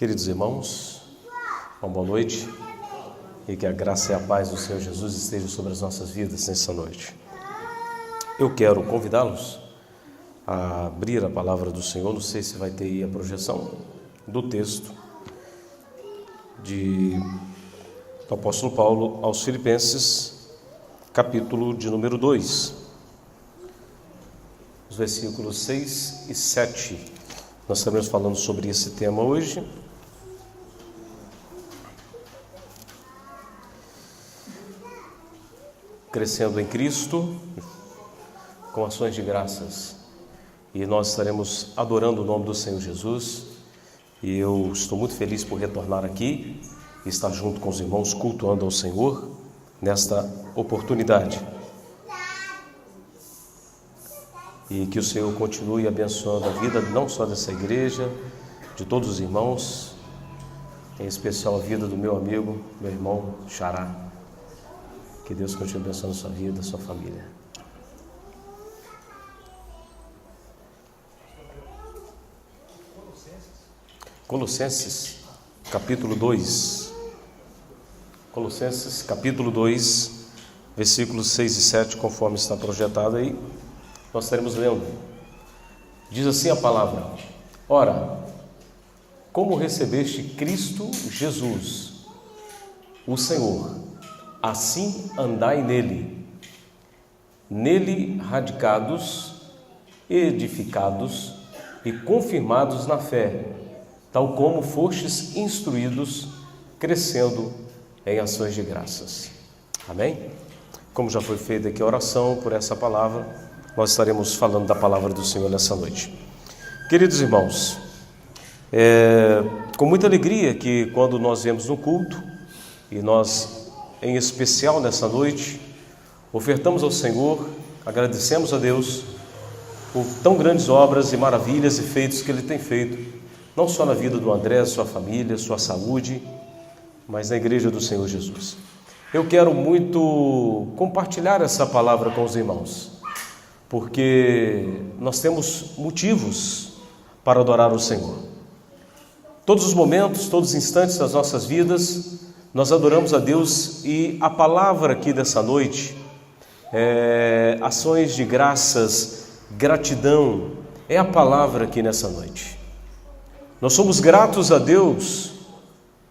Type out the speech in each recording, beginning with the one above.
Queridos irmãos, uma boa noite e que a graça e a paz do Senhor Jesus estejam sobre as nossas vidas nessa noite. Eu quero convidá-los a abrir a palavra do Senhor, não sei se vai ter aí a projeção do texto do apóstolo Paulo aos Filipenses, capítulo de número 2, os versículos 6 e 7. Nós estaremos falando sobre esse tema hoje. Crescendo em Cristo, com ações de graças. E nós estaremos adorando o nome do Senhor Jesus. E eu estou muito feliz por retornar aqui e estar junto com os irmãos cultuando ao Senhor nesta oportunidade. E que o Senhor continue abençoando a vida não só dessa igreja, de todos os irmãos, em especial a vida do meu amigo, meu irmão Xará. Que Deus continue abençoando a sua vida, a sua família. Colossenses, capítulo 2. Colossenses, capítulo 2, versículos 6 e 7, conforme está projetado aí, nós estaremos lendo. Diz assim a palavra: Ora, como recebeste Cristo Jesus, o Senhor, assim andai nele radicados, edificados e confirmados na fé, tal como fostes instruídos, crescendo em ações de graças. Amém? Como já foi feita aqui a oração por essa palavra, nós estaremos falando da palavra do Senhor nessa noite. Queridos irmãos, com muita alegria que quando nós viemos no culto, e nós em especial nessa noite, ofertamos ao Senhor, agradecemos a Deus por tão grandes obras e maravilhas e feitos que Ele tem feito, não só na vida do André, sua família, sua saúde, mas na igreja do Senhor Jesus. Eu quero muito compartilhar essa palavra com os irmãos, porque nós temos motivos para adorar o Senhor. Todos os momentos, todos os instantes das nossas vidas, nós adoramos a Deus, e a palavra aqui dessa noite é ações de graças, gratidão, é a palavra aqui nessa noite. Nós somos gratos a Deus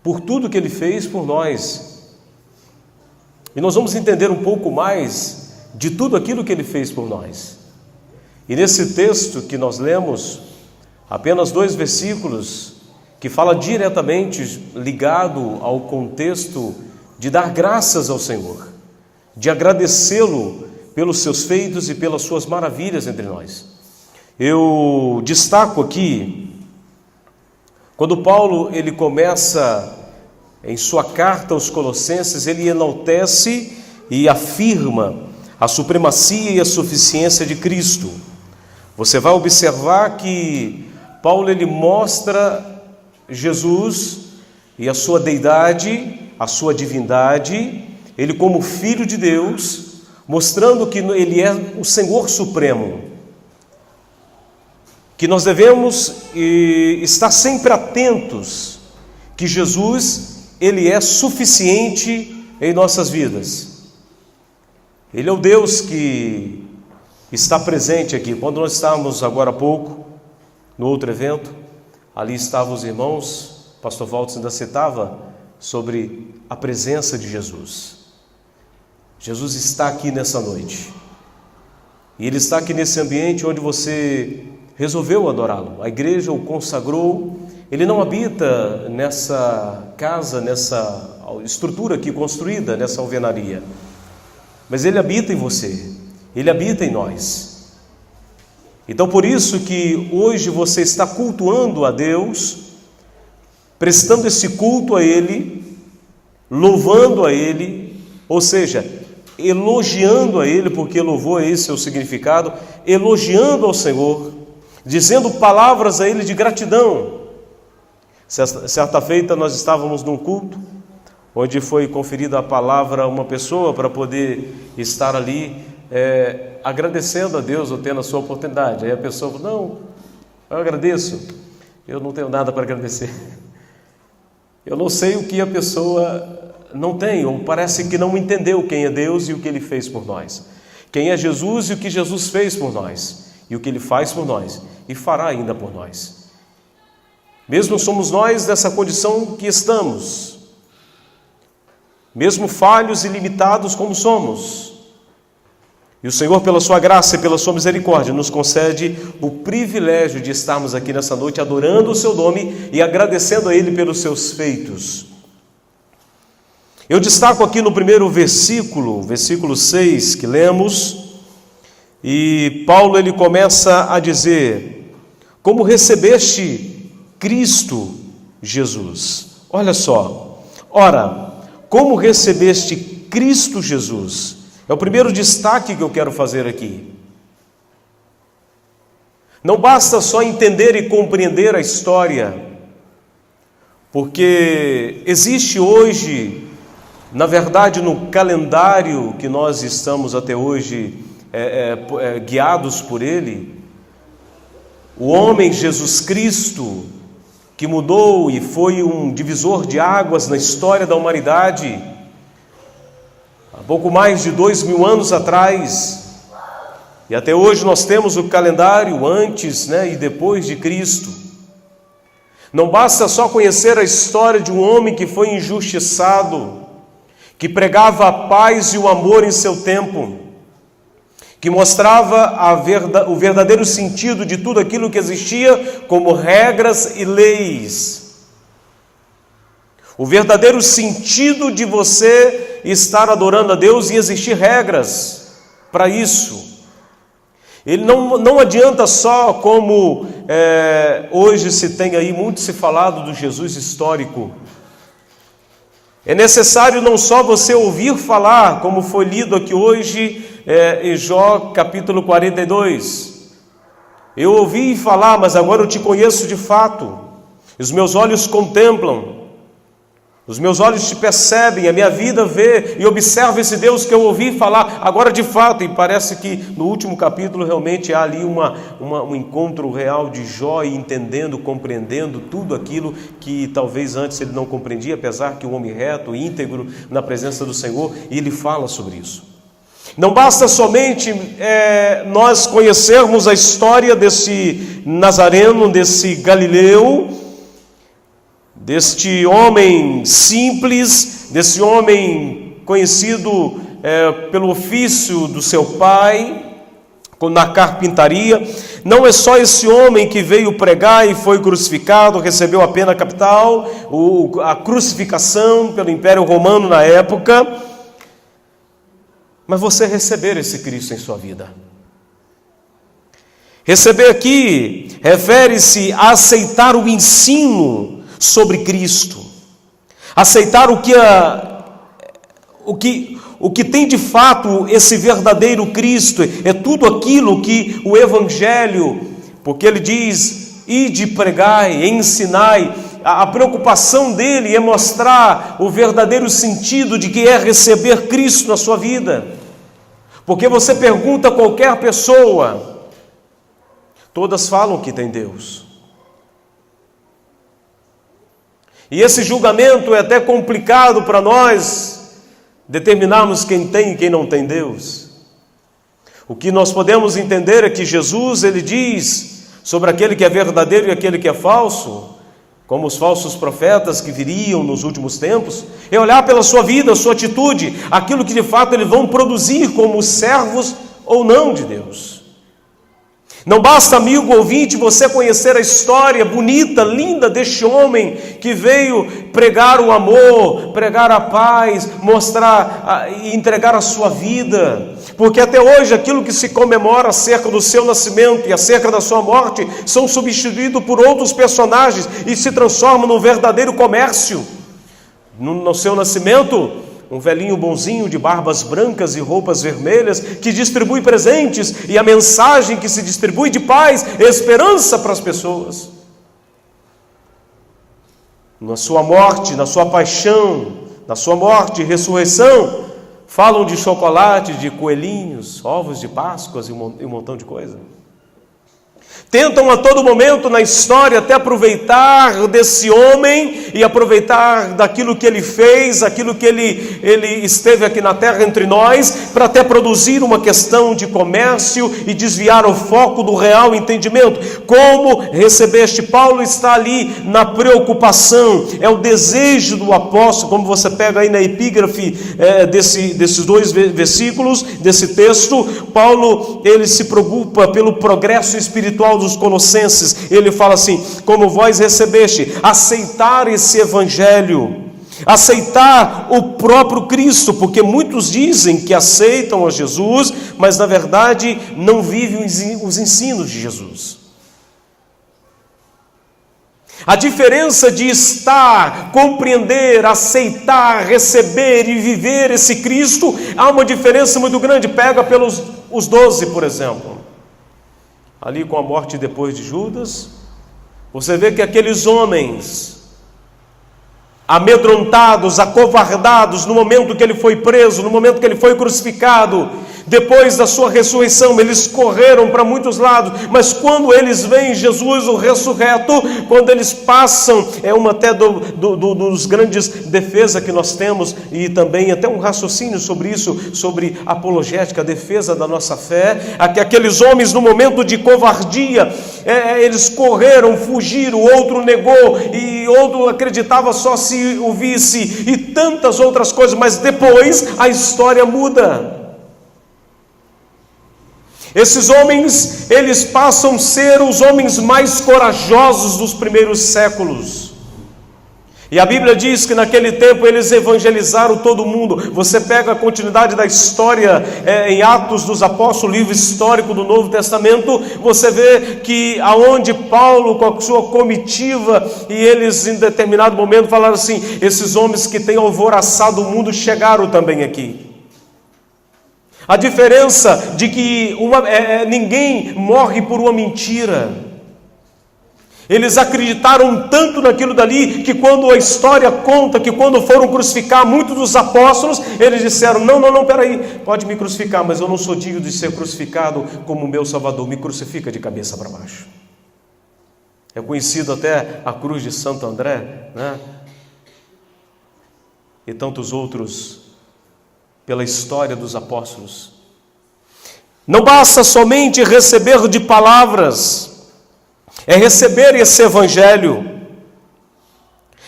por tudo que Ele fez por nós, e nós vamos entender um pouco mais de tudo aquilo que Ele fez por nós. E nesse texto que nós lemos, apenas 2 versículos, que fala diretamente ligado ao contexto de dar graças ao Senhor, de agradecê-lo pelos seus feitos e pelas suas maravilhas entre nós. Eu destaco aqui, quando Paulo ele começa em sua carta aos Colossenses, ele enaltece e afirma a supremacia e a suficiência de Cristo. Você vai observar que Paulo ele mostra Jesus e a sua deidade, a sua divindade, Ele como Filho de Deus, mostrando que Ele é o Senhor Supremo, que nós devemos estar sempre atentos, que Jesus, Ele é suficiente em nossas vidas. Ele é o Deus que está presente aqui. Quando nós estávamos agora há pouco, no outro evento, ali estavam os irmãos, o pastor Waltz ainda citava sobre a presença de Jesus. Jesus está aqui nessa noite. E Ele está aqui nesse ambiente onde você resolveu adorá-lo. A igreja o consagrou. Ele não habita nessa casa, nessa estrutura aqui construída, nessa alvenaria. Mas Ele habita em você. Ele habita em nós. Então, por isso que hoje você está cultuando a Deus, prestando esse culto a Ele, louvando a Ele, ou seja, elogiando a Ele, porque louvor é esse o significado, elogiando ao Senhor, dizendo palavras a Ele de gratidão. Certa feita nós estávamos num culto, onde foi conferida a palavra a uma pessoa para poder estar ali, agradecendo a Deus ou tendo a sua oportunidade. Aí a pessoa falou: não, eu agradeço, eu não tenho nada para agradecer. Eu não sei o que a pessoa não tem, ou parece que não entendeu quem é Deus e o que Ele fez por nós. Quem é Jesus e o que Jesus fez por nós, e o que Ele faz por nós, e fará ainda por nós. Mesmo somos nós nessa condição que estamos, mesmo falhos e limitados como somos, e o Senhor, pela sua graça e pela sua misericórdia, nos concede o privilégio de estarmos aqui nessa noite adorando o seu nome e agradecendo a Ele pelos seus feitos. Eu destaco aqui no primeiro versículo 6 que lemos, e Paulo ele começa a dizer: como recebeste Cristo Jesus. Olha só, ora, como recebeste Cristo Jesus? É o primeiro destaque que eu quero fazer aqui. Não basta só entender e compreender a história, porque existe hoje, na verdade, no calendário que nós estamos até hoje guiados por ele, o homem Jesus Cristo, que mudou e foi um divisor de águas na história da humanidade, há pouco mais de 2000 anos atrás, e até hoje nós temos o calendário antes, e depois de Cristo. Não basta só conhecer a história de um homem que foi injustiçado, que pregava a paz e o amor em seu tempo, que mostrava o verdadeiro sentido de tudo aquilo que existia como regras e leis. O verdadeiro sentido de você estar adorando a Deus e existir regras para isso. Ele não adianta só como hoje se tem aí muito se falado do Jesus histórico. É necessário não só você ouvir falar, como foi lido aqui hoje em Jó capítulo 42. Eu ouvi falar, mas agora eu te conheço de fato. Os meus olhos contemplam. Os meus olhos te percebem, a minha vida vê e observa esse Deus que eu ouvi falar agora de fato. E parece que no último capítulo realmente há ali um encontro real de Jó, entendendo, compreendendo tudo aquilo que talvez antes ele não compreendia, apesar que o homem reto, íntegro, na presença do Senhor, e ele fala sobre isso. Não basta somente nós conhecermos a história desse Nazareno, desse Galileu, deste homem simples, desse homem conhecido pelo ofício do seu pai, na carpintaria. Não é só esse homem que veio pregar e foi crucificado, recebeu a pena capital, a crucificação pelo Império Romano na época, mas você receber esse Cristo em sua vida. Receber aqui refere-se a aceitar o ensino sobre Cristo, aceitar o que tem de fato esse verdadeiro Cristo, é tudo aquilo que o Evangelho, porque ele diz: ide, pregai, ensinai. A preocupação dele é mostrar o verdadeiro sentido de que é receber Cristo na sua vida. Porque você pergunta a qualquer pessoa, todas falam que tem Deus. E esse julgamento é até complicado para nós determinarmos quem tem e quem não tem Deus. O que nós podemos entender é que Jesus, ele diz sobre aquele que é verdadeiro e aquele que é falso, como os falsos profetas que viriam nos últimos tempos, é olhar pela sua vida, sua atitude, aquilo que de fato eles vão produzir como servos ou não de Deus. Não basta, amigo ouvinte, você conhecer a história bonita, linda deste homem que veio pregar o amor, pregar a paz, mostrar e entregar a sua vida. Porque até hoje aquilo que se comemora acerca do seu nascimento e acerca da sua morte são substituídos por outros personagens e se transformam num verdadeiro comércio. No seu nascimento, um velhinho bonzinho de barbas brancas e roupas vermelhas que distribui presentes, e a mensagem que se distribui de paz e esperança para as pessoas. Na sua morte, na sua paixão, na sua morte e ressurreição, falam de chocolate, de coelhinhos, ovos de Páscoa e um montão de coisa. Tentam a todo momento na história até aproveitar desse homem e aproveitar daquilo que ele fez, aquilo que ele esteve aqui na terra entre nós, para até produzir uma questão de comércio e desviar o foco do real entendimento. Como recebeste? Paulo está ali na preocupação, é o desejo do apóstolo, como você pega aí na epígrafe desses dois versículos, desse texto. Paulo, ele se preocupa pelo progresso espiritual dos colossenses. Ele fala assim: como vós recebeste, aceitar esse evangelho, aceitar o próprio Cristo, porque muitos dizem que aceitam a Jesus, mas na verdade não vivem os ensinos de Jesus. A diferença de estar, compreender, aceitar, receber e viver esse Cristo, há uma diferença muito grande. Pega pelos os 12, por exemplo, ali com a morte depois de Judas, você vê que aqueles homens amedrontados, acovardados, no momento que ele foi preso, no momento que ele foi crucificado, depois da sua ressurreição, eles correram para muitos lados, mas quando eles veem Jesus, o ressurreto, quando eles passam, é uma até dos grandes defesas que nós temos, e também até um raciocínio sobre isso, sobre apologética, a defesa da nossa fé, aqueles homens no momento de covardia, eles correram, fugiram, o outro negou, e outro acreditava só se o visse, e tantas outras coisas, mas depois a história muda. Esses homens, eles passam a ser os homens mais corajosos dos primeiros séculos. E a Bíblia diz que naquele tempo eles evangelizaram todo mundo. Você pega a continuidade da história em Atos dos Apóstolos, livro histórico do Novo Testamento, você vê que aonde Paulo com a sua comitiva, e eles em determinado momento falaram assim: esses homens que têm alvoroçado o mundo chegaram também aqui. A diferença de que ninguém morre por uma mentira. Eles acreditaram tanto naquilo dali, que quando a história conta que quando foram crucificar muitos dos apóstolos, eles disseram: não, peraí, pode me crucificar, mas eu não sou digno de ser crucificado como meu Salvador, me crucifica de cabeça para baixo. É conhecido até a cruz de Santo André, né? E tantos outros pela história dos apóstolos. Não basta somente receber de palavras, é receber esse evangelho,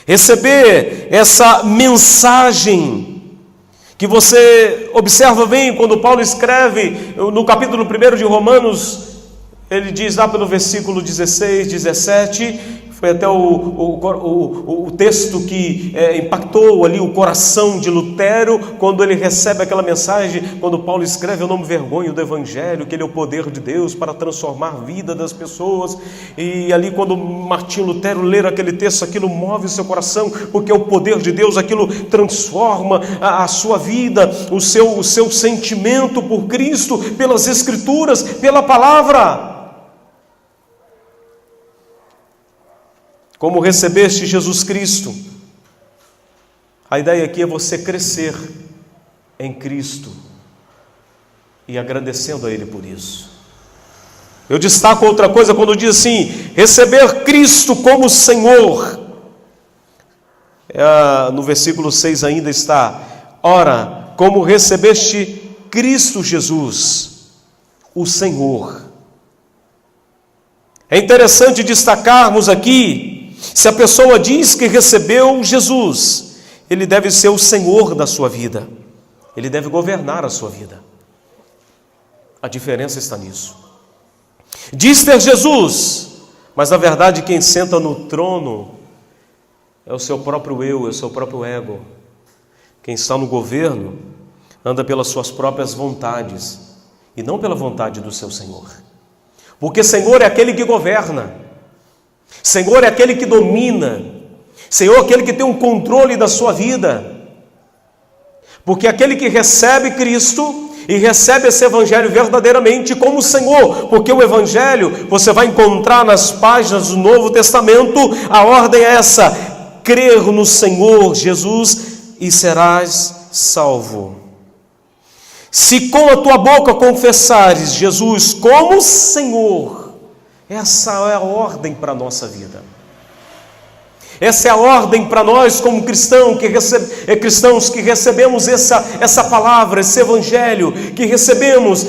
receber essa mensagem que você observa bem quando Paulo escreve no capítulo 1 de Romanos. Ele diz lá pelo versículo 16, 17, foi até o texto que impactou ali o coração de Lutero, quando ele recebe aquela mensagem, quando Paulo escreve: eu não me vergonho do Evangelho, que ele é o poder de Deus para transformar a vida das pessoas. E ali quando Martinho Lutero lê aquele texto, aquilo move o seu coração, porque é o poder de Deus, aquilo transforma a sua vida, o seu sentimento por Cristo, pelas Escrituras, pela Palavra. Como recebeste Jesus Cristo, a ideia aqui é você crescer em Cristo e agradecendo a Ele por isso. Eu destaco outra coisa quando diz assim: receber Cristo como Senhor. No versículo 6 ainda está: ora, como recebeste Cristo Jesus, o Senhor. É interessante destacarmos aqui, se a pessoa diz que recebeu Jesus, ele deve ser o Senhor da sua vida, ele deve governar a sua vida. A diferença está nisso. Diz ter Jesus, mas na verdade quem senta no trono é o seu próprio eu, é o seu próprio ego. Quem está no governo anda pelas suas próprias vontades e não pela vontade do seu Senhor. Porque Senhor é aquele que governa, Senhor é aquele que domina, Senhor é aquele que tem um controle da sua vida. Porque aquele que recebe Cristo e recebe esse Evangelho verdadeiramente como Senhor, porque o Evangelho você vai encontrar nas páginas do Novo Testamento, a ordem é essa: crer no Senhor Jesus e serás salvo. Se com a tua boca confessares Jesus como Senhor Essa é a ordem para a nossa vida. Essa é a ordem para nós como cristãos que recebemos essa palavra, esse evangelho, que recebemos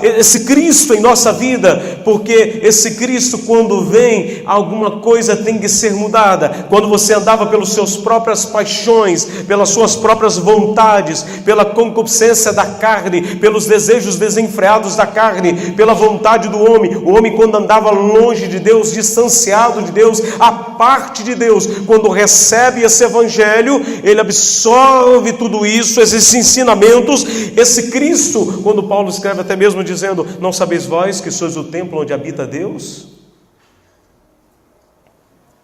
esse Cristo em nossa vida, porque esse Cristo, quando vem, alguma coisa tem que ser mudada. Quando você andava pelas suas próprias paixões, pelas suas próprias vontades, pela concupiscência da carne, pelos desejos desenfreados da carne, pela vontade do homem, o homem quando andava longe de Deus, distanciado de Deus, à parte de Deus, quando recebe esse evangelho, ele absorve tudo isso, esses ensinamentos, esse Cristo, quando Paulo escreve até mesmo dizendo: não sabeis vós que sois o templo onde habita Deus?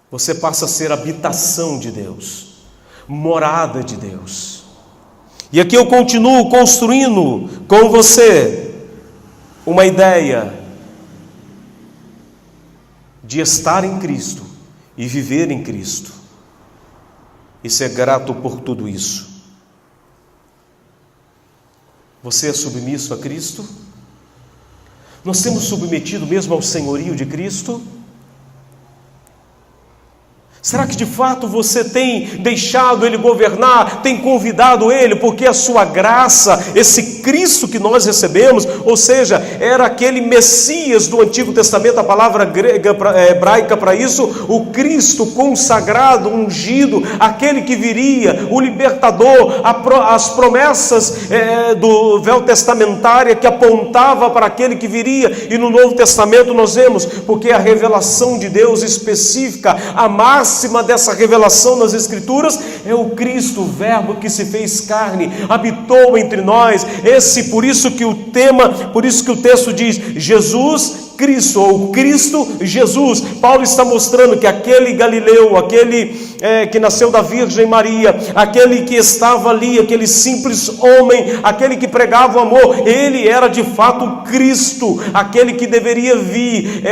Você passa a ser habitação de Deus, morada de Deus. E aqui eu continuo construindo com você uma ideia de estar em Cristo e viver em Cristo, e ser grato por tudo isso. Você é submisso a Cristo? Nós temos submetido mesmo ao senhorio de Cristo? Será que de fato você tem deixado Ele governar, tem convidado Ele, porque a sua graça, esse Cristo que nós recebemos, ou seja, era aquele Messias do Antigo Testamento, a palavra grega, hebraica para isso, o Cristo consagrado, ungido, aquele que viria, o libertador, as promessas do véu testamentário que apontava para aquele que viria, e no Novo Testamento nós vemos, porque a revelação de Deus específica, a máxima dessa revelação nas Escrituras é o Cristo, o Verbo que se fez carne, habitou entre nós. Por isso que o texto diz Jesus Cristo, ou Cristo Jesus. Paulo está mostrando que aquele Galileu, aquele que nasceu da Virgem Maria, aquele que estava ali, aquele simples homem, aquele que pregava o amor, ele era de fato Cristo, aquele que deveria vir,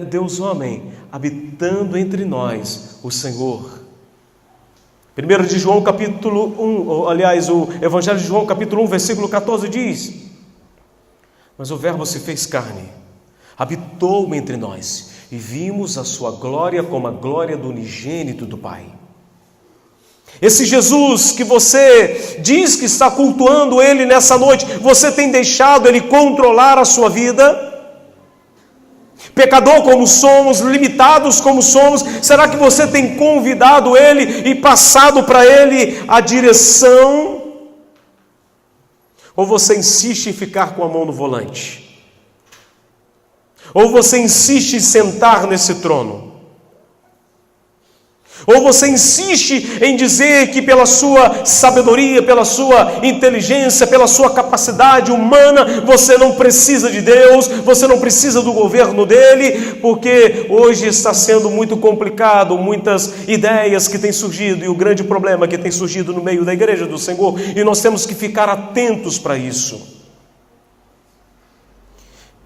Deus homem, habitando entre nós, o Senhor. 1 de João capítulo 1, aliás, o Evangelho de João capítulo 1, versículo 14 diz: mas o Verbo se fez carne, habitou entre nós, e vimos a sua glória como a glória do unigênito do Pai. Esse Jesus que você diz que está cultuando Ele nessa noite, você tem deixado Ele controlar a sua vida? Pecador como somos, limitados como somos, será que você tem convidado Ele e passado para Ele a direção? Ou você insiste em ficar com a mão no volante? Ou você insiste em sentar nesse trono? Ou você insiste em dizer que pela sua sabedoria, pela sua inteligência, pela sua capacidade humana, você não precisa de Deus, você não precisa do governo dele, porque hoje está sendo muito complicado, muitas ideias que têm surgido, e o grande problema que tem surgido no meio da igreja do Senhor, e nós temos que ficar atentos para isso.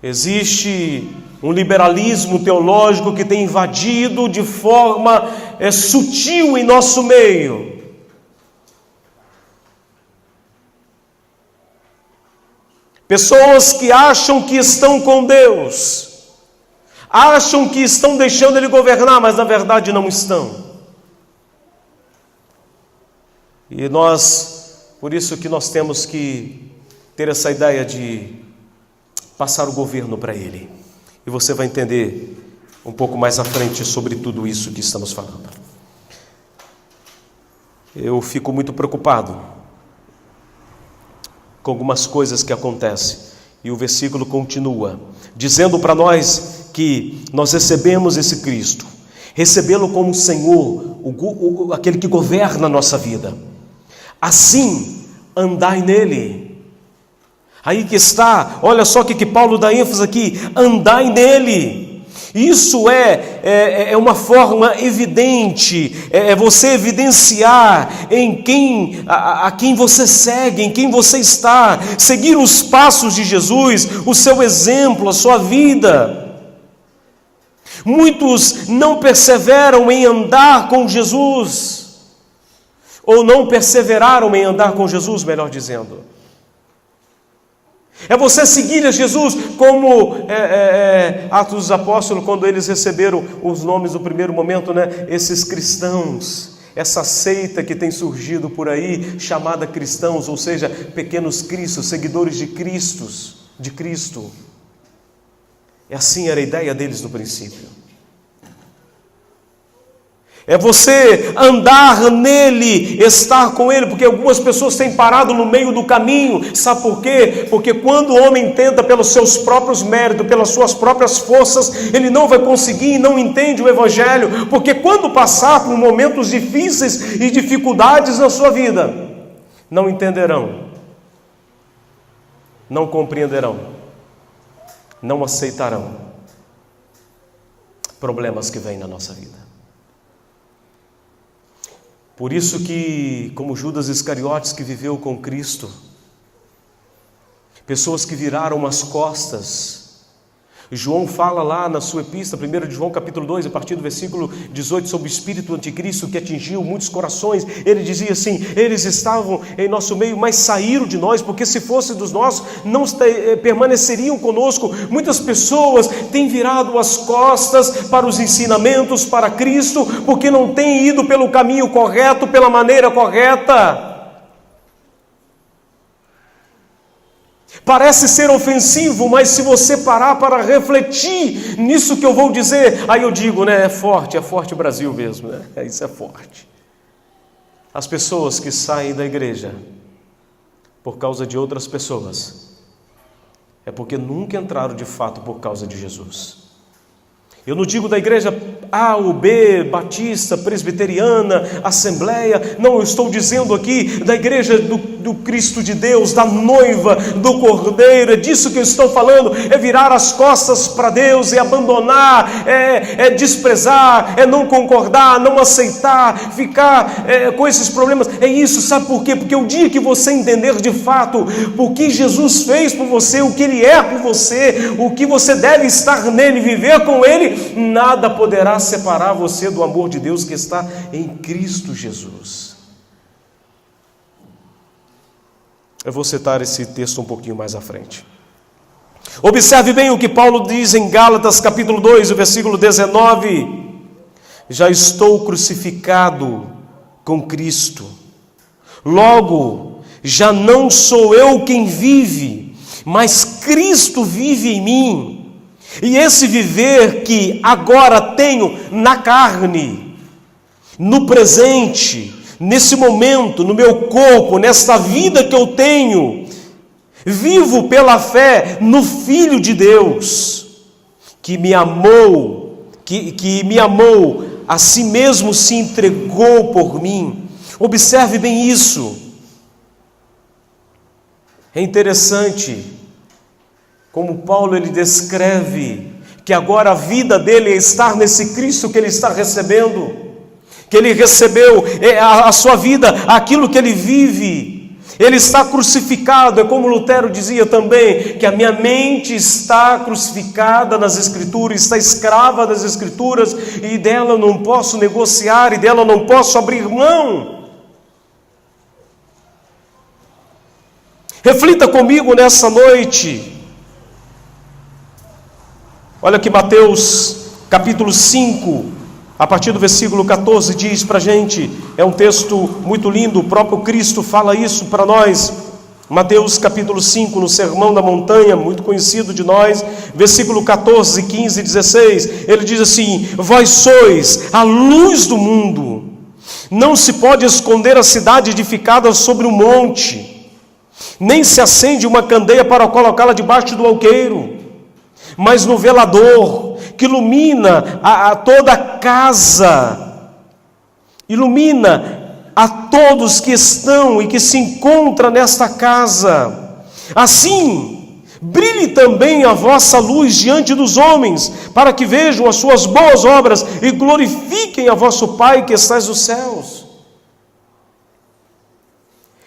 Existe um liberalismo teológico que tem invadido de forma sutil em nosso meio. Pessoas que acham que estão com Deus, acham que estão deixando Ele governar, mas na verdade não estão. E por isso que nós temos que ter essa ideia de passar o governo para Ele. E você vai entender um pouco mais à frente sobre tudo isso que estamos falando. Eu fico muito preocupado com algumas coisas que acontecem. E o versículo continua, dizendo para nós que nós recebemos esse Cristo, recebê-lo como Senhor, aquele que governa a nossa vida. Assim, andai nele. Aí que está, olha só o que Paulo dá ênfase aqui, andai nele. Isso é uma forma evidente, é você evidenciar a quem você segue, em quem você está, seguir os passos de Jesus, o seu exemplo, a sua vida. Muitos não perseveram em andar com Jesus, ou não perseveraram em andar com Jesus, melhor dizendo. É você seguir a Jesus como Atos dos Apóstolos, quando eles receberam os nomes no primeiro momento, né? Esses cristãos, essa seita que tem surgido por aí, chamada cristãos, ou seja, pequenos cristos, seguidores de Cristo. É assim era a ideia deles no princípio. É você andar nele, estar com ele, porque algumas pessoas têm parado no meio do caminho. Sabe por quê? Porque quando o homem tenta pelos seus próprios méritos, pelas suas próprias forças, ele não vai conseguir e não entende o Evangelho. Porque quando passar por momentos difíceis e dificuldades na sua vida, não entenderão, não compreenderão, não aceitarão problemas que vêm na nossa vida. Por isso que, como Judas Iscariotes, que viveu com Cristo, pessoas que viraram as costas. João fala lá na sua epístola, 1 de João capítulo 2, a partir do versículo 18, sobre o espírito anticristo que atingiu muitos corações. Ele dizia assim: eles estavam em nosso meio, mas saíram de nós, porque se fosse dos nossos, não permaneceriam conosco. Muitas pessoas têm virado as costas para os ensinamentos, para Cristo, porque não têm ido pelo caminho correto, pela maneira correta. Parece ser ofensivo, mas se você parar para refletir nisso que eu vou dizer, aí eu digo, né? É forte Brasil mesmo, né? Isso é forte. As pessoas que saem da igreja por causa de outras pessoas, é porque nunca entraram de fato por causa de Jesus. Eu não digo da igreja A ou B, batista, presbiteriana, assembleia. Não, eu estou dizendo aqui da igreja do Cristo de Deus, da noiva do Cordeiro. É disso que eu estou falando. É virar as costas para Deus, é abandonar, é desprezar, é não concordar, não aceitar, ficar com esses problemas. É isso, sabe por quê? Porque o dia que você entender de fato o que Jesus fez por você, o que Ele é por você, o que você deve estar nele, viver com Ele, nada poderá separar você do amor de Deus que está em Cristo Jesus. Eu vou citar esse texto um pouquinho mais à frente. Observe bem o que Paulo diz em Gálatas capítulo 2, o versículo 19. Já estou crucificado com Cristo. Logo, já não sou eu quem vive, mas Cristo vive em mim. E esse viver que agora tenho na carne, no presente, nesse momento, no meu corpo, nesta vida que eu tenho, vivo pela fé no Filho de Deus, que me amou, que me amou, a si mesmo se entregou por mim. Observe bem isso. É interessante como Paulo ele descreve que agora a vida dele é estar nesse Cristo que ele está recebendo, que ele recebeu a sua vida, aquilo que ele vive. Ele está crucificado, é como Lutero dizia também, que a minha mente está crucificada nas Escrituras, está escrava das Escrituras, e dela eu não posso negociar, e dela eu não posso abrir mão. Reflita comigo nessa noite. Olha que Mateus capítulo 5, a partir do versículo 14, diz para a gente, é um texto muito lindo, o próprio Cristo fala isso para nós. Mateus capítulo 5, no Sermão da Montanha, muito conhecido de nós, versículo 14, 15 e 16, ele diz assim: vós sois a luz do mundo, não se pode esconder a cidade edificada sobre um monte, nem se acende uma candeia para colocá-la debaixo do alqueiro, mas no velador, que ilumina a toda a casa, ilumina a todos que estão e que se encontram nesta casa. Assim, brilhe também a vossa luz diante dos homens, para que vejam as suas boas obras e glorifiquem a vosso Pai que estais nos céus.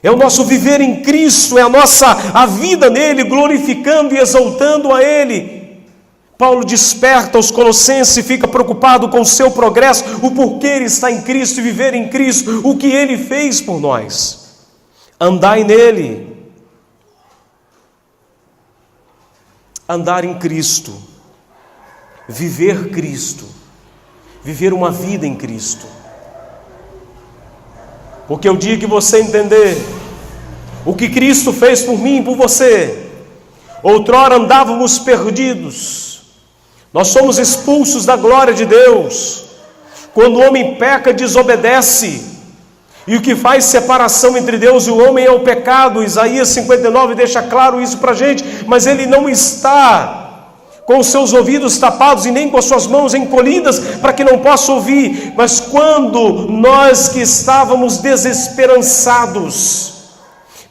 É o nosso viver em Cristo, é a vida nele, glorificando e exaltando a Ele. Paulo desperta os Colossenses, fica preocupado com o seu progresso, o porquê ele está em Cristo e viver em Cristo, o que ele fez por nós. Andai nele. andar em Cristo, viver Cristo, viver uma vida em Cristo. Porque o dia que você entender o que Cristo fez por mim e por você, outrora andávamos perdidos, nós somos expulsos da glória de Deus. Quando o homem peca, desobedece, e o que faz separação entre Deus e o homem é o pecado. Isaías 59 deixa claro isso para a gente, mas ele não está com os seus ouvidos tapados e nem com as suas mãos encolhidas para que não possa ouvir. Mas quando nós que estávamos desesperançados,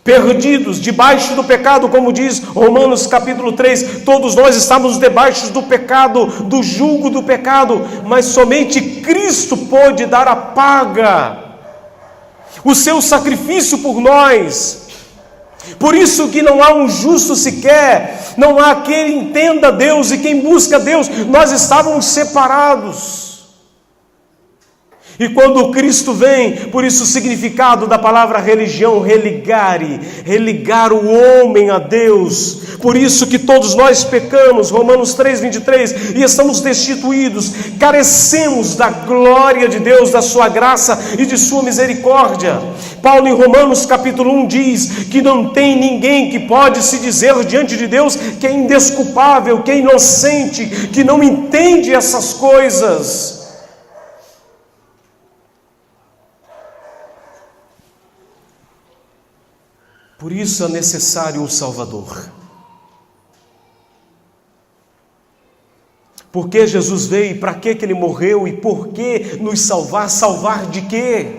perdidos, debaixo do pecado, como diz Romanos capítulo 3, todos nós estamos debaixo do pecado, do jugo do pecado, mas somente Cristo pôde dar a paga, o seu sacrifício por nós. Por isso que não há um justo sequer, não há quem entenda Deus e quem busca Deus. Nós estávamos separados. E quando Cristo vem, por isso o significado da palavra religião, religare, religar o homem a Deus. Por isso que todos nós pecamos, Romanos 3:23, e estamos destituídos, carecemos da glória de Deus, da sua graça e de sua misericórdia. Paulo em Romanos capítulo 1 diz que não tem ninguém que pode se dizer diante de Deus que é indesculpável, que é inocente, que não entende essas coisas. Por isso é necessário um Salvador. Por que Jesus veio? Para que Ele morreu? E por que nos salvar? Salvar de quê?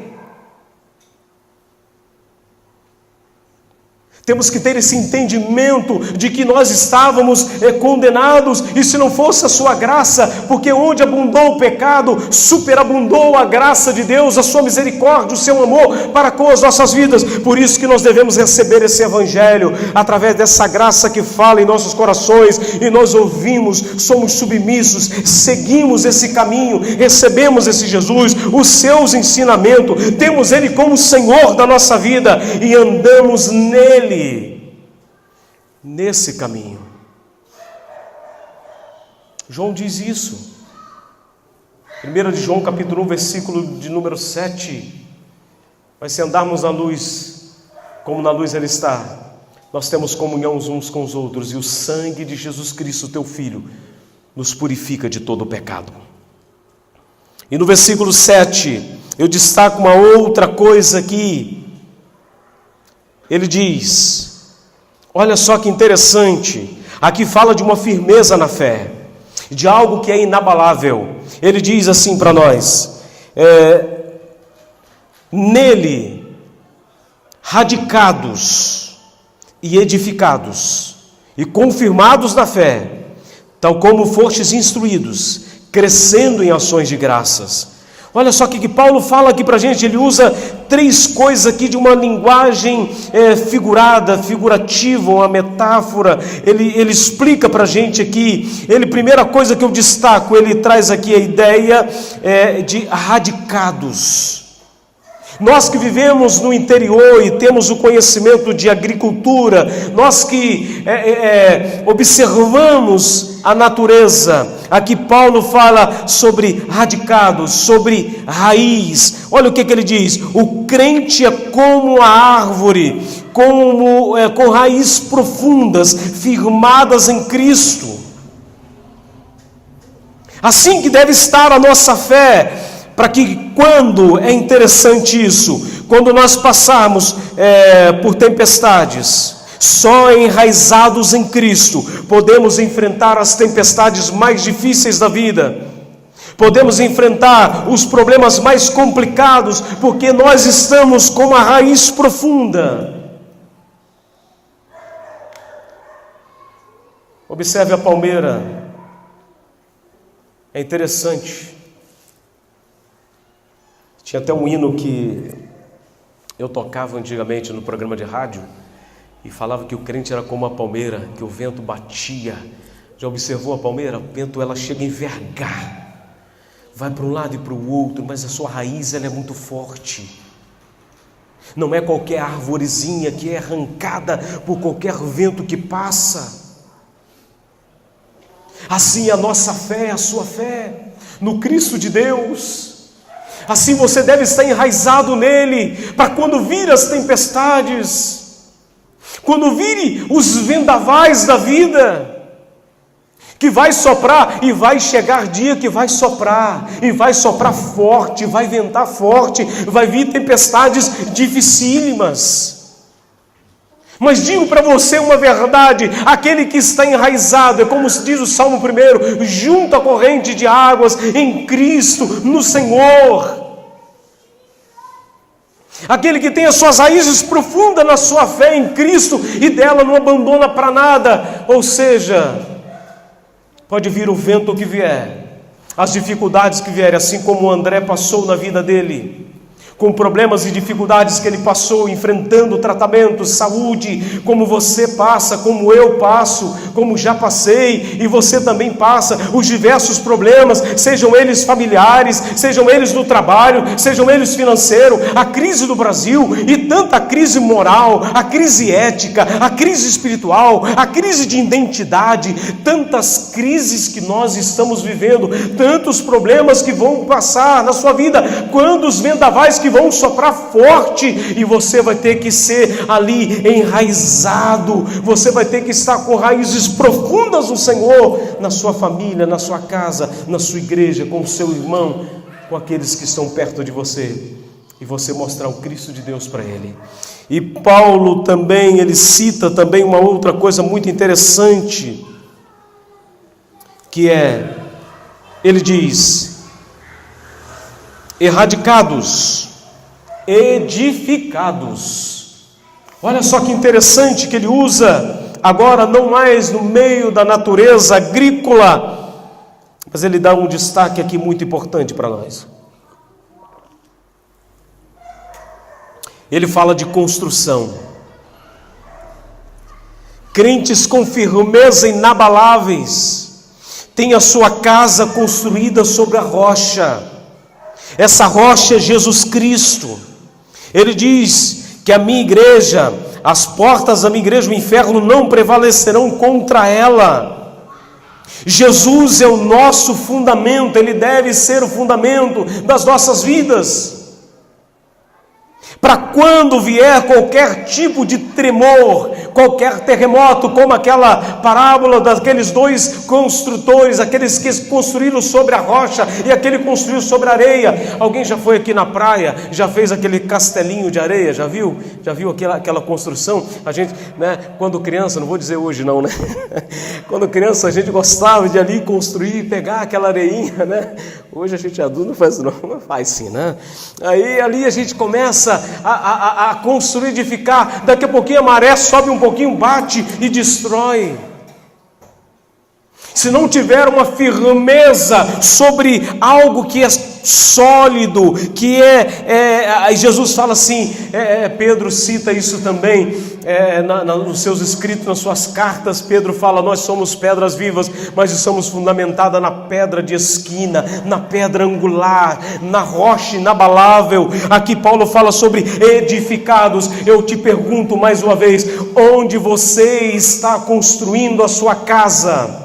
Temos que ter esse entendimento de que nós estávamos condenados, e se não fosse a sua graça, porque onde abundou o pecado, superabundou a graça de Deus, a sua misericórdia, o seu amor para com as nossas vidas. Por isso que nós devemos receber esse evangelho, através dessa graça que fala em nossos corações, e nós ouvimos, somos submissos, seguimos esse caminho, recebemos esse Jesus, os seus ensinamentos, temos Ele como Senhor da nossa vida, e andamos nele, nesse caminho. João diz isso, 1 de João capítulo 1, versículo de número 7, mas se andarmos na luz, como na luz Ele está, nós temos comunhão uns com os outros, e o sangue de Jesus Cristo, teu Filho, nos purifica de todo o pecado. E no versículo 7, eu destaco uma outra coisa aqui. Ele diz, olha só que interessante, aqui fala de uma firmeza na fé, de algo que é inabalável. Ele diz assim para nós, nele, radicados e edificados e confirmados na fé, tal como fostes instruídos, crescendo em ações de graças. Olha só o que Paulo fala aqui para a gente. Ele usa três coisas aqui de uma linguagem figurativa, uma metáfora. Ele explica para a gente aqui. Primeira coisa que eu destaco, ele traz aqui a ideia de radicados. Nós que vivemos no interior e temos o conhecimento de agricultura, nós que observamos a natureza, aqui Paulo fala sobre radicados, sobre raiz. Olha o que ele diz: o crente é como a árvore, com raízes profundas, firmadas em Cristo. Assim que deve estar a nossa fé, para que quando, é interessante isso, quando nós passarmos por tempestades, só enraizados em Cristo, podemos enfrentar as tempestades mais difíceis da vida, podemos enfrentar os problemas mais complicados, porque nós estamos com uma raiz profunda. Observe a palmeira, é interessante. Tinha até um hino que eu tocava antigamente no programa de rádio, e falava que o crente era como a palmeira, que o vento batia. Já observou a palmeira? O vento, ela chega a envergar, vai para um lado e para o outro, mas a sua raiz, ela é muito forte. Não é qualquer arvorezinha que é arrancada por qualquer vento que passa. Assim a nossa fé, a sua fé no Cristo de Deus. Assim você deve estar enraizado nele, para quando vir as tempestades, quando virem os vendavais da vida, que vai soprar, e vai chegar dia que vai soprar, e vai soprar forte, vai ventar forte, vai vir tempestades dificílimas. Mas digo para você uma verdade: aquele que está enraizado, é como diz o Salmo 1, junto à corrente de águas, em Cristo, no Senhor. Aquele que tem as suas raízes profundas na sua fé em Cristo, e dela não abandona para nada. Ou seja, pode vir o vento que vier, as dificuldades que vierem, assim como o André passou na vida dele, com problemas e dificuldades que ele passou, enfrentando tratamento, saúde, como você passa, como eu passo, como já passei, e você também passa, os diversos problemas, sejam eles familiares, sejam eles no trabalho, sejam eles financeiros, a crise do Brasil, e tanta crise moral, a crise ética, a crise espiritual, a crise de identidade, tantas crises que nós estamos vivendo, tantos problemas que vão passar na sua vida, quando os vendavais que vão soprar forte, e você vai ter que ser ali enraizado, você vai ter que estar com raízes profundas no Senhor, na sua família, na sua casa, na sua igreja, com o seu irmão, com aqueles que estão perto de você, e você mostrar o Cristo de Deus para ele. E Paulo também, ele cita também uma outra coisa muito interessante, que é, ele diz: erradicados, edificados. Olha só que interessante que ele usa agora, não mais no meio da natureza agrícola, mas ele dá um destaque aqui muito importante para nós. Ele fala de construção. Crentes com firmeza inabaláveis têm a sua casa construída sobre a rocha. Essa rocha é Jesus Cristo. Ele diz que a minha igreja, as portas da minha igreja, o inferno não prevalecerão contra ela. Jesus é o nosso fundamento, ele deve ser o fundamento das nossas vidas. Para quando vier qualquer tipo de tremor, qualquer terremoto, como aquela parábola daqueles dois construtores, aqueles que construíram sobre a rocha e aquele que construiu sobre a areia. Alguém já foi aqui na praia, já fez aquele castelinho de areia, já viu? Já viu aquela construção? A gente, né, quando criança, não vou dizer hoje não, né? Quando criança a gente gostava de ali construir, pegar aquela areinha, né? Hoje a gente adulto não faz não, mas faz sim, né? Aí ali a gente começa a construir, edificar, daqui a pouquinho a maré sobe um pouquinho, bate e destrói. Se não tiver uma firmeza sobre algo que é sólido, que Jesus fala assim, Pedro cita isso também, nos seus escritos, nas suas cartas, Pedro fala: nós somos pedras vivas, mas somos fundamentadas na pedra de esquina, na pedra angular, na rocha inabalável. Aqui Paulo fala sobre edificados. Eu te pergunto mais uma vez: onde você está construindo a sua casa?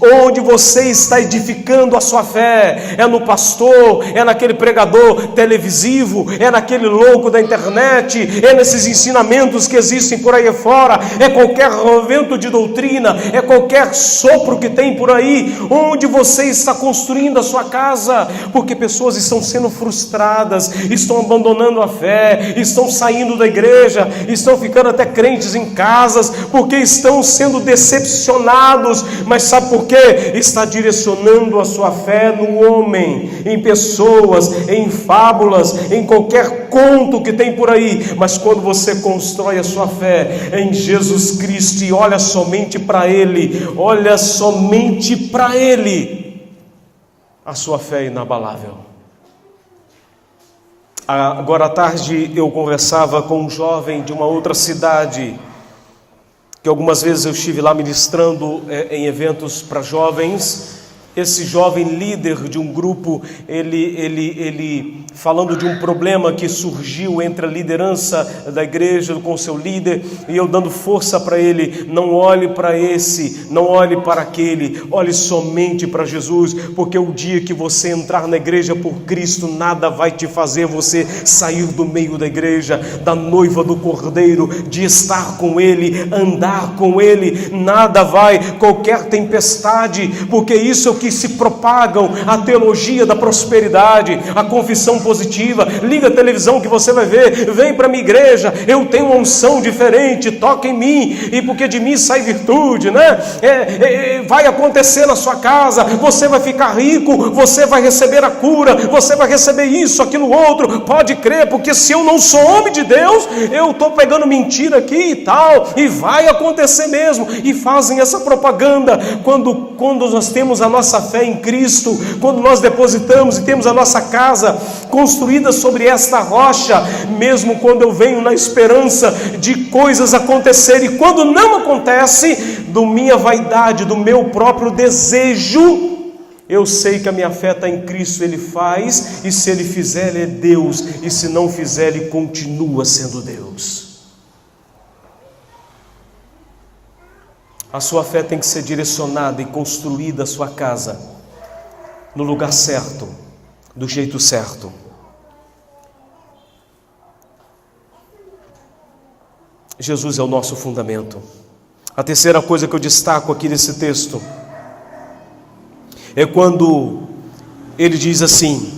Onde você está edificando a sua fé? É no pastor? É naquele pregador televisivo? É naquele louco da internet? É nesses ensinamentos que existem por aí fora? É qualquer vento de doutrina? É qualquer sopro que tem por aí? Onde você está construindo a sua casa? Porque pessoas estão sendo frustradas, estão abandonando a fé, estão saindo da igreja, estão ficando até crentes em casas, porque estão sendo decepcionados. Mas sabe por quê? Está direcionando a sua fé no homem, em pessoas, em fábulas, em qualquer conto que tem por aí. Mas quando você constrói a sua fé em Jesus Cristo e olha somente para Ele, olha somente para Ele, a sua fé é inabalável. Agora à tarde eu conversava com um jovem de uma outra cidade, que algumas vezes eu estive lá ministrando em eventos para jovens. Esse jovem líder de um grupo, ele falando de um problema que surgiu entre a liderança da igreja com o seu líder, e eu dando força para ele: não olhe para esse, não olhe para aquele, olhe somente para Jesus, porque o dia que você entrar na igreja por Cristo, nada vai te fazer você sair do meio da igreja, da noiva do Cordeiro, de estar com Ele, andar com Ele, nada vai, qualquer tempestade, porque isso é o que se propagam, a teologia da prosperidade, a confissão positiva. Liga a televisão que você vai ver: vem para a minha igreja, eu tenho uma unção diferente, toca em mim, e porque de mim sai virtude, né? Vai acontecer na sua casa, você vai ficar rico, você vai receber a cura, você vai receber isso, aquilo, outro, pode crer, porque se eu não sou homem de Deus, eu estou pegando mentira aqui e tal, e vai acontecer mesmo. E fazem essa propaganda. Quando nós temos a nossa fé em Cristo, quando nós depositamos e temos a nossa casa construída sobre esta rocha, mesmo quando eu venho na esperança de coisas acontecerem, e quando não acontece, do minha vaidade, do meu próprio desejo, eu sei que a minha fé está em Cristo. Ele faz, e se Ele fizer, Ele é Deus, e se não fizer, Ele continua sendo Deus. A sua fé tem que ser direcionada e construída, a sua casa, no lugar certo, do jeito certo. Jesus é o nosso fundamento. A terceira coisa que eu destaco aqui nesse texto é quando ele diz assim: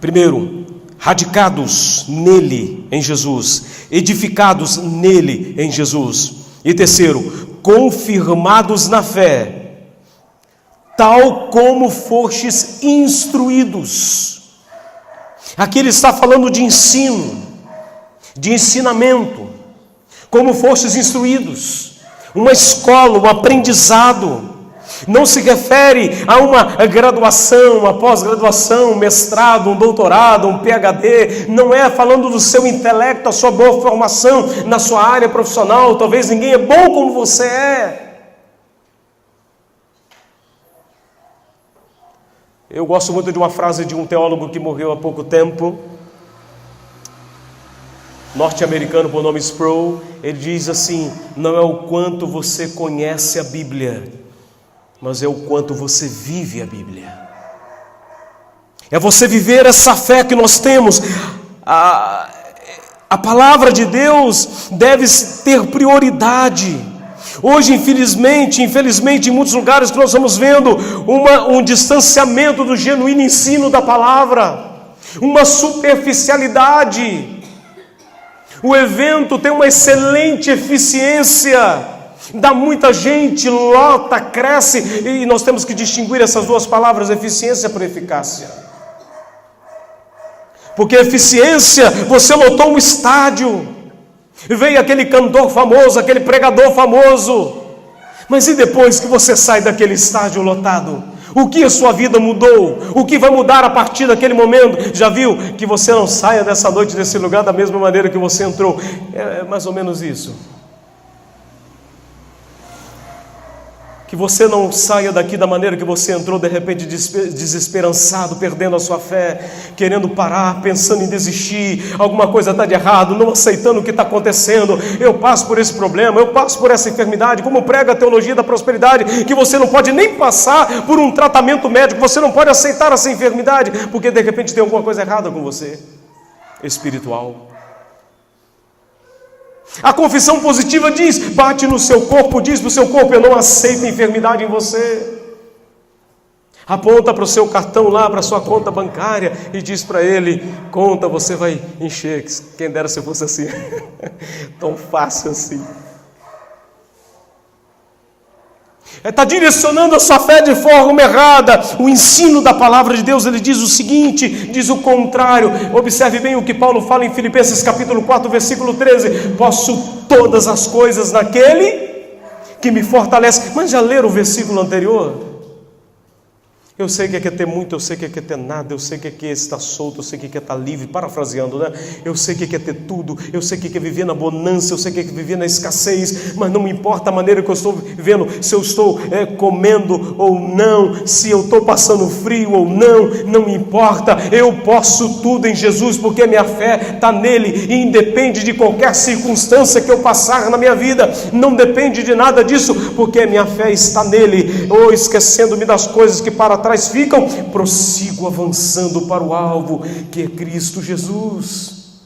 primeiro, radicados nele, em Jesus; edificados nele, em Jesus; e terceiro, confirmados na fé, tal como fostes instruídos. Aqui ele está falando de ensino, de ensinamento, como fostes instruídos, uma escola, um aprendizado. Não se refere a uma graduação, uma pós-graduação, um mestrado, um doutorado, um PhD. Não é falando do seu intelecto, a sua boa formação na sua área profissional. Talvez ninguém é bom como você é. Eu gosto muito de uma frase de um teólogo que morreu há pouco tempo, norte-americano por nome Sproul. Ele diz assim: não é o quanto você conhece a Bíblia, mas é o quanto você vive a Bíblia. É você viver essa fé que nós temos. A palavra de Deus deve ter prioridade. Hoje, infelizmente, em muitos lugares que nós estamos vendo um distanciamento do genuíno ensino da palavra, uma superficialidade. O evento tem uma excelente eficiência, dá muita gente, lota, cresce, e nós temos que distinguir essas duas palavras, eficiência por eficácia. Porque eficiência, você lotou um estádio, veio aquele cantor famoso, aquele pregador famoso, mas e depois que você sai daquele estádio lotado? O que a sua vida mudou? O que vai mudar a partir daquele momento? Já viu que você não saia dessa noite, desse lugar, da mesma maneira que você entrou? É mais ou menos isso. Que você não saia daqui da maneira que você entrou, de repente desesperançado, perdendo a sua fé, querendo parar, pensando em desistir, alguma coisa está de errado, não aceitando o que está acontecendo. Eu passo por esse problema, eu passo por essa enfermidade, como prega a teologia da prosperidade, que você não pode nem passar por um tratamento médico, você não pode aceitar essa enfermidade, porque de repente tem alguma coisa errada com você, espiritual. A confissão positiva diz, bate no seu corpo, diz para o seu corpo: eu não aceito enfermidade em você. Aponta para o seu cartão lá, para a sua conta bancária, e diz para ele: conta, você vai encher. Quem dera se fosse assim, tão fácil assim. Está direcionando a sua fé de forma errada. O ensino da palavra de Deus, ele diz o seguinte, diz o contrário. Observe bem o que Paulo fala em Filipenses capítulo 4, versículo 13: posso todas as coisas naquele que me fortalece. Mas já leram o versículo anterior? Eu sei que é ter muito, eu sei que é ter nada, eu sei que é estar solto, eu sei que é estar livre, parafraseando, né? Eu sei que é ter tudo, eu sei que é viver na bonança, eu sei que é viver na escassez, mas não me importa a maneira que eu estou vivendo, se eu estou comendo ou não, se eu estou passando frio ou não me importa, eu posso tudo em Jesus, porque minha fé está nele, e independe de qualquer circunstância que eu passar na minha vida, não depende de nada disso, porque minha fé está nele. Ou esquecendo-me das coisas que para trás ficam, prossigo avançando para o alvo, que é Cristo Jesus.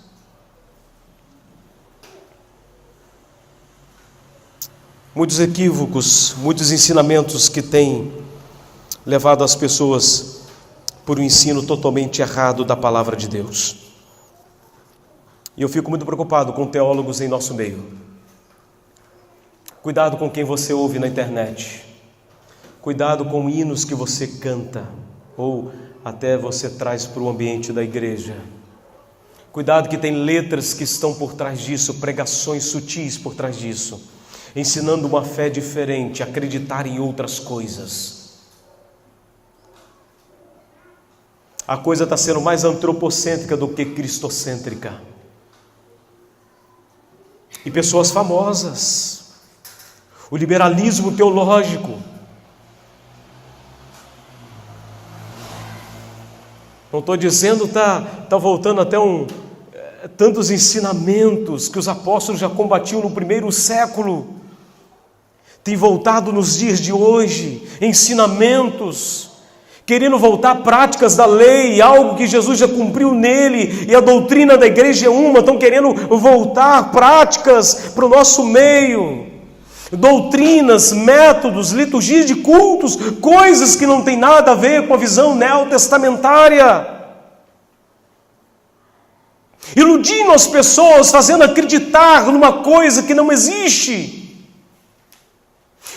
Muitos equívocos, muitos ensinamentos que têm levado as pessoas por um ensino totalmente errado da palavra de Deus. E eu fico muito preocupado com teólogos em nosso meio. Cuidado com quem você ouve na internet. Cuidado com hinos que você canta, ou até você traz para o ambiente da igreja. Cuidado que tem letras que estão por trás disso, pregações sutis por trás disso, ensinando uma fé diferente, acreditar em outras coisas. A coisa está sendo mais antropocêntrica do que cristocêntrica. E pessoas famosas, o liberalismo teológico, não estou dizendo, está voltando até tantos ensinamentos que os apóstolos já combatiam no primeiro século, tem voltado nos dias de hoje, ensinamentos, querendo voltar práticas da lei, algo que Jesus já cumpriu nele, e a doutrina da igreja é uma, estão querendo voltar práticas para o nosso meio, doutrinas, métodos, liturgias de cultos, coisas que não tem nada a ver com a visão neotestamentária, iludindo as pessoas, fazendo acreditar numa coisa que não existe.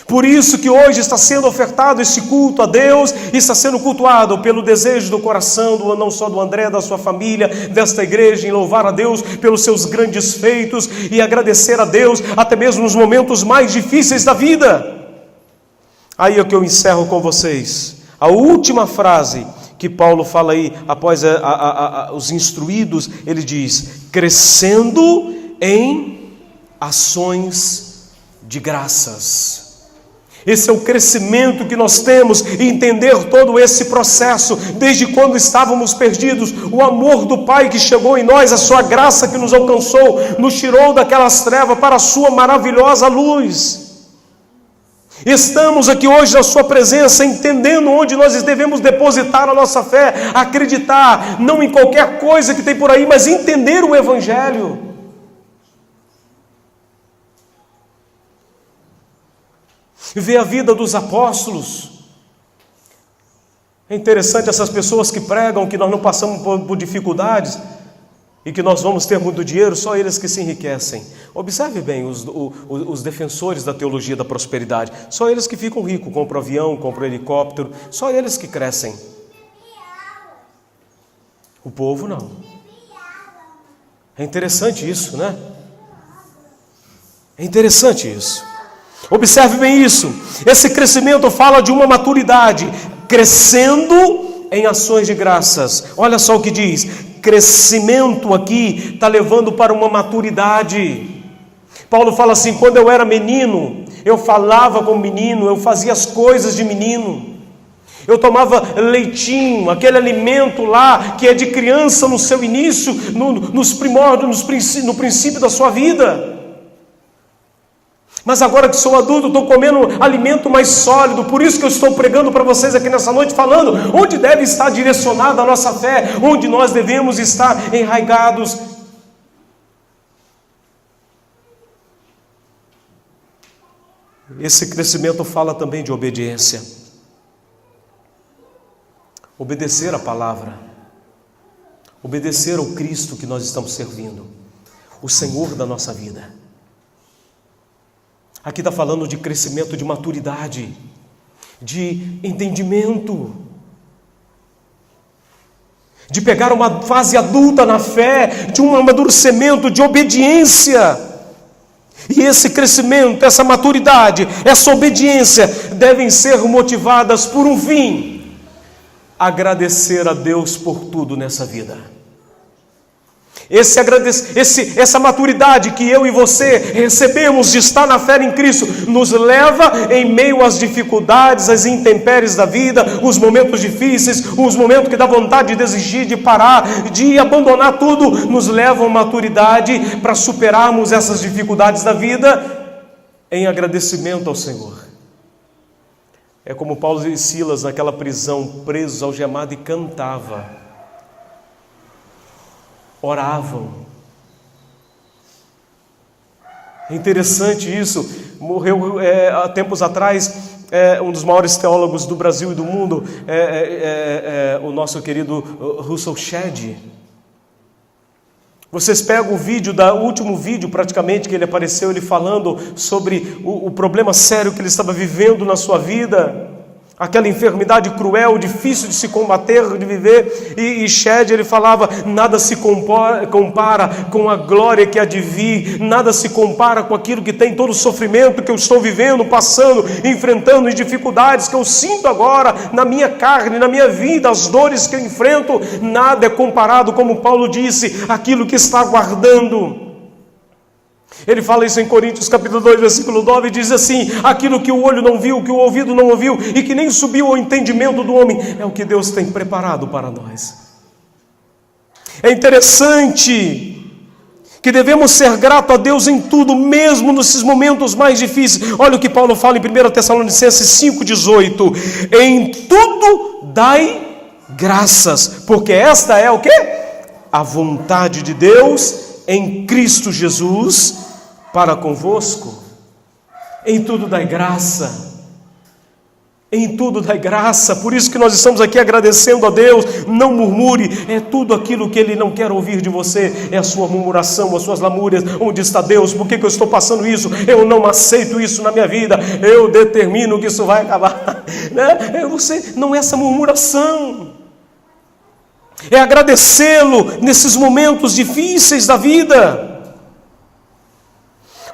Por isso que hoje está sendo ofertado esse culto a Deus, e está sendo cultuado pelo desejo do coração, não só do André, da sua família, desta igreja, em louvar a Deus pelos seus grandes feitos, e agradecer a Deus, até mesmo nos momentos mais difíceis da vida. Aí é que eu encerro com vocês, a última frase que Paulo fala aí, após os instruídos, ele diz, crescendo em ações de graças. Esse é o crescimento que nós temos, e entender todo esse processo, desde quando estávamos perdidos, o amor do Pai que chegou em nós, a sua graça que nos alcançou, nos tirou daquelas trevas para a sua maravilhosa luz. Estamos aqui hoje na sua presença, entendendo onde nós devemos depositar a nossa fé, acreditar, não em qualquer coisa que tem por aí, mas entender o Evangelho. Ver a vida dos apóstolos. É interessante essas pessoas que pregam que nós não passamos por dificuldades e que nós vamos ter muito dinheiro, só eles que se enriquecem. Observe bem os defensores da teologia da prosperidade, só eles que ficam ricos, compram avião, compram helicóptero, só eles que crescem. O povo não. É interessante isso, né? É interessante isso. Observe bem isso, esse crescimento fala de uma maturidade, crescendo em ações de graças. Olha só o que diz, crescimento aqui está levando para uma maturidade. Paulo fala assim, quando eu era menino, eu falava como menino, eu fazia as coisas de menino, eu tomava leitinho, aquele alimento lá que é de criança no seu início, nos primórdios, no princípio da sua vida. Mas agora que sou adulto, estou comendo alimento mais sólido. Por isso que eu estou pregando para vocês aqui nessa noite, falando onde deve estar direcionada a nossa fé, onde nós devemos estar enraigados. Esse crescimento fala também de obediência. Obedecer a palavra, obedecer ao Cristo que nós estamos servindo, o Senhor da nossa vida. Aqui está falando de crescimento, de maturidade, de entendimento, de pegar uma fase adulta na fé, de um amadurecimento, de obediência. E esse crescimento, essa maturidade, essa obediência devem ser motivadas por um fim. agradecer a Deus por tudo nessa vida. Essa maturidade que eu e você recebemos de estar na fé em Cristo, nos leva em meio às dificuldades, às intempéries da vida, os momentos difíceis, os momentos que dá vontade de desistir, de parar, de abandonar tudo, nos levam à maturidade para superarmos essas dificuldades da vida em agradecimento ao Senhor. É como Paulo e Silas naquela prisão, presos, algemados, e cantava, oravam. É interessante isso. Morreu há tempos atrás um dos maiores teólogos do Brasil e do mundo, o nosso querido Russell Shedd. Vocês pegam o último vídeo praticamente que ele apareceu, ele falando sobre o problema sério que ele estava vivendo na sua vida, aquela enfermidade cruel, difícil de se combater, de viver, e Shedd, ele falava, nada se compara com a glória que há de vir, nada se compara com aquilo que tem, todo o sofrimento que eu estou vivendo, passando, enfrentando, as dificuldades que eu sinto agora, na minha carne, na minha vida, as dores que eu enfrento, nada é comparado, como Paulo disse, aquilo que está aguardando. Ele fala isso em Coríntios capítulo 2, versículo 9, e diz assim, aquilo que o olho não viu, que o ouvido não ouviu, e que nem subiu ao entendimento do homem, é o que Deus tem preparado para nós. É interessante que devemos ser gratos a Deus em tudo, mesmo nesses momentos mais difíceis. Olha o que Paulo fala em 1 Tessalonicenses 5,18, em tudo dai graças, porque esta é o quê? A vontade de Deus em Cristo Jesus para convosco. Em tudo dai graça, em tudo dai graça. Por isso que nós estamos aqui agradecendo a Deus. Não murmure, é tudo aquilo que Ele não quer ouvir de você, é a sua murmuração, as suas lamúrias. Onde está Deus? Por que eu estou passando isso? Eu não aceito isso na minha vida, eu determino que isso vai acabar, né? Você não é essa murmuração, é agradecê-lo nesses momentos difíceis da vida.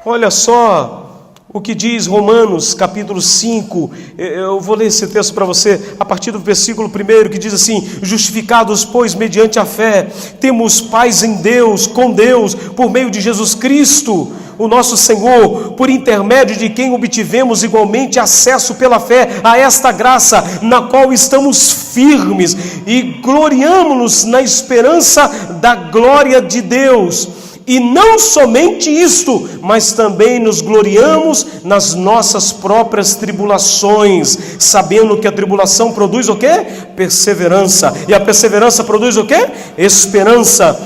Olha só o que diz Romanos capítulo 5, eu vou ler esse texto para você, a partir do versículo 1, que diz assim, justificados, pois, mediante a fé, temos paz em Deus, com Deus, por meio de Jesus Cristo, o nosso Senhor, por intermédio de quem obtivemos igualmente acesso pela fé a esta graça, na qual estamos firmes e gloriamo-nos na esperança da glória de Deus. E não somente isto, mas também nos gloriamos nas nossas próprias tribulações, sabendo que a tribulação produz o quê? Perseverança. E a perseverança produz o quê? Experiência.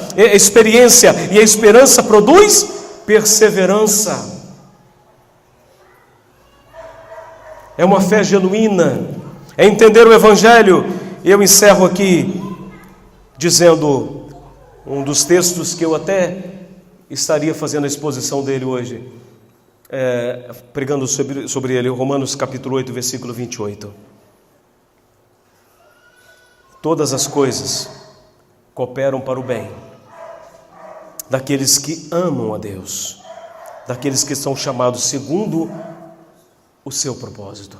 E a esperança produz perseverança. É uma fé genuína, é entender o Evangelho. E eu encerro aqui dizendo um dos textos que eu até estaria fazendo a exposição dele hoje, pregando sobre ele, Romanos capítulo 8, versículo 28. Todas as coisas cooperam para o bem daqueles que amam a Deus, daqueles que são chamados segundo o seu propósito.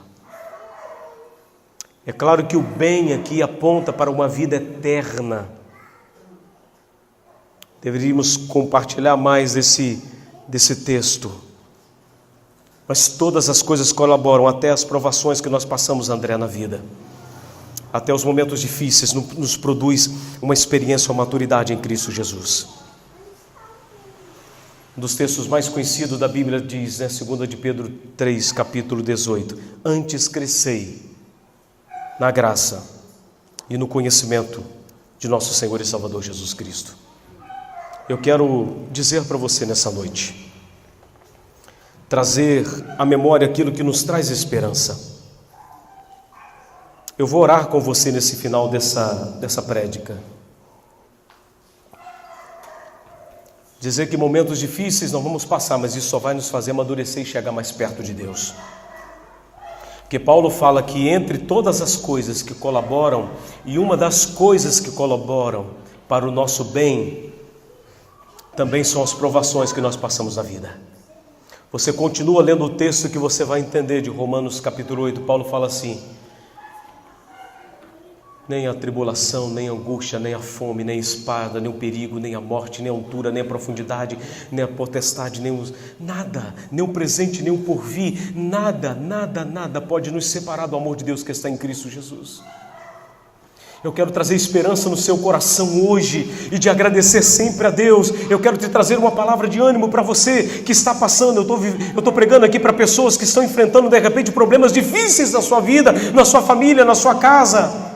É claro que o bem aqui aponta para uma vida eterna. Deveríamos compartilhar mais desse texto. Mas todas as coisas colaboram, até as provações que nós passamos, André, na vida. Até os momentos difíceis nos produz uma experiência, uma maturidade em Cristo Jesus. Um dos textos mais conhecidos da Bíblia diz, 2 de Pedro 3, capítulo 18. Antes crescei na graça e no conhecimento de nosso Senhor e Salvador Jesus Cristo. Eu quero dizer para você nessa noite, trazer à memória aquilo que nos traz esperança. Eu vou orar com você nesse final dessa prédica. Dizer que momentos difíceis não vamos passar, mas isso só vai nos fazer amadurecer e chegar mais perto de Deus. Porque Paulo fala que entre todas as coisas que colaboram, e uma das coisas que colaboram para o nosso bem, também são as provações que nós passamos na vida. Você continua lendo o texto que você vai entender de Romanos capítulo 8, Paulo fala assim, Nem a tribulação, nem a angústia, nem a fome, nem a espada, nem o perigo, nem a morte, nem a altura, nem a profundidade, nem a potestade, nada, nem o presente, nem o porvir, nada pode nos separar do amor de Deus que está em Cristo Jesus. Eu quero trazer esperança no seu coração hoje e de agradecer sempre a Deus. Eu quero te trazer uma palavra de ânimo para você que está passando. Eu estou pregando aqui para pessoas que estão enfrentando de repente problemas difíceis na sua vida, na sua família, na sua casa.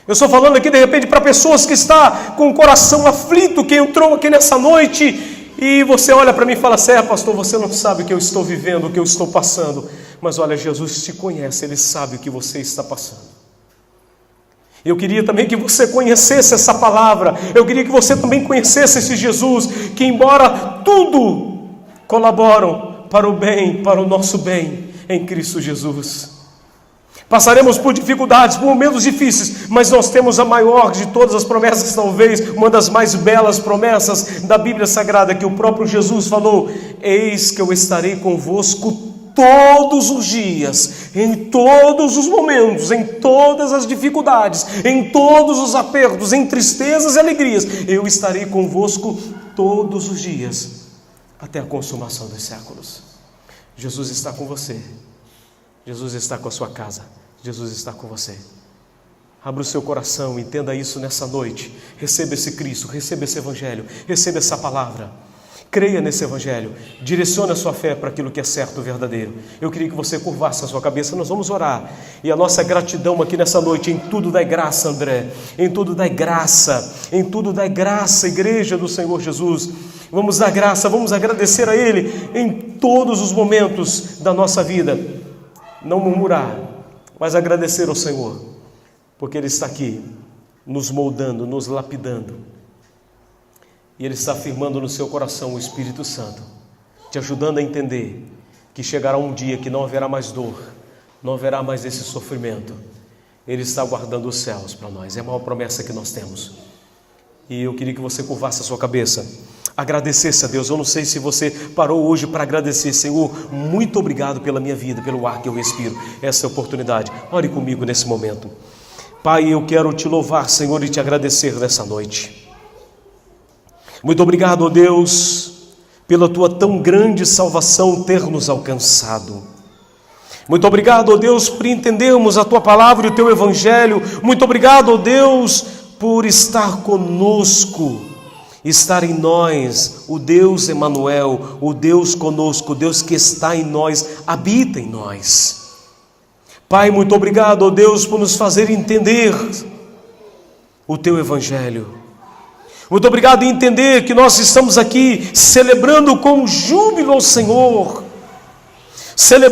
Eu estou falando aqui de repente para pessoas que estão com o coração aflito, que entrou aqui nessa noite e você olha para mim e fala assim: pastor, você não sabe o que eu estou vivendo, o que eu estou passando. Mas olha, Jesus te conhece, Ele sabe o que você está passando. Eu queria também que você conhecesse essa palavra. Eu queria que você também conhecesse esse Jesus, que embora tudo colaboram para o bem, para o nosso bem, em Cristo Jesus. Passaremos por dificuldades, por momentos difíceis, mas nós temos a maior de todas as promessas, talvez uma das mais belas promessas da Bíblia Sagrada, que o próprio Jesus falou: eis que eu estarei convosco todos os dias, em todos os momentos, em todas as dificuldades, em todos os apertos, em tristezas e alegrias, eu estarei convosco todos os dias, até a consumação dos séculos. Jesus está com você, Jesus está com a sua casa, Jesus está com você. Abra o seu coração, entenda isso nessa noite, receba esse Cristo, receba esse Evangelho, receba essa palavra. Creia nesse Evangelho, direcione a sua fé para aquilo que é certo, verdadeiro. Eu queria que você curvasse a sua cabeça, nós vamos orar. E a nossa gratidão aqui nessa noite, em tudo dai graça, André, em tudo dai graça, igreja do Senhor Jesus. Vamos dar graça, vamos agradecer a Ele em todos os momentos da nossa vida. Não murmurar, mas agradecer ao Senhor, porque Ele está aqui, nos moldando, nos lapidando. E Ele está afirmando no seu coração o Espírito Santo, te ajudando a entender que chegará um dia que não haverá mais dor, não haverá mais esse sofrimento. Ele está guardando os céus para nós, é a maior promessa que nós temos. E eu queria que você curvasse a sua cabeça, agradecesse a Deus. Eu não sei se você parou hoje para agradecer: Senhor, muito obrigado pela minha vida, pelo ar que eu respiro, essa oportunidade. Ore comigo nesse momento. Pai, eu quero te louvar, Senhor, e te agradecer nessa noite. Muito obrigado, ó Deus, pela tua tão grande salvação ter nos alcançado. Muito obrigado, ó Deus, por entendermos a tua palavra e o teu Evangelho. Muito obrigado, ó Deus, por estar conosco, estar em nós, o Deus Emanuel, o Deus conosco, o Deus que está em nós, habita em nós. Pai, muito obrigado, ó Deus, por nos fazer entender o teu Evangelho. Muito obrigado em entender que nós estamos aqui celebrando com júbilo ao Senhor, celebrando